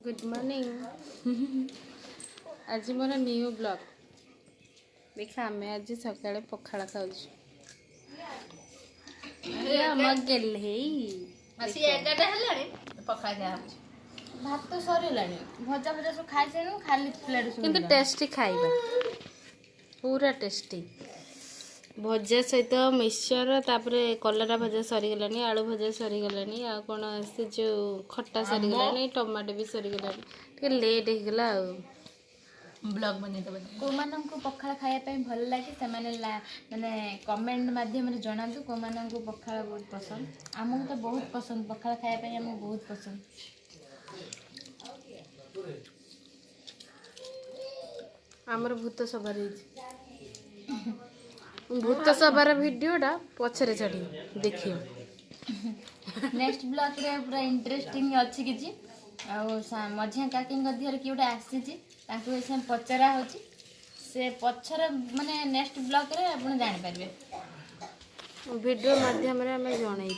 Good morning. आज more new blog देखा आम आज सकाଳେ पखाड़ खाऊँ भात तो सरिलानी भजा भजा सब खाई सारे खाली प्लेट किंतु टेस्टी खाइबा पूरा टेस्टी भजा सहित मिक्सचर तापर कलरा भजा सरीगलानी आलू भजा सरीगलानी आ कौन से जो खट्टा सरीगलानी टमाटो भी सरीगलानी टे लेट होगला ब्लॉग बनेदेवे को मानक पखाड़ खाया भल लगे से माने कमेंट माध्यम जनातु को मानक पखाड़ बहुत पसंद आमको तो बहुत पसंद पखाड़ खाया आमको बहुत पसंद आमर भूत सवार भूत सवार वीडियोटा पछरे चढ़ी देखियो नेक्स्ट ब्लॉग रे पूरा इंटरेस्टिंग अच्छी किछि आ मझिया काकी दिहर कि गोटे आसी पचरा हो से पछर माने नेक्स्ट ब्लॉग रे आपण जानि पारबे वीडियो माध्यम रे हमें जणै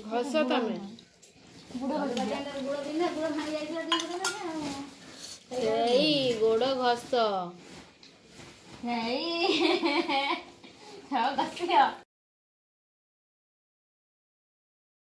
घस तमें गोड़ घस नहीं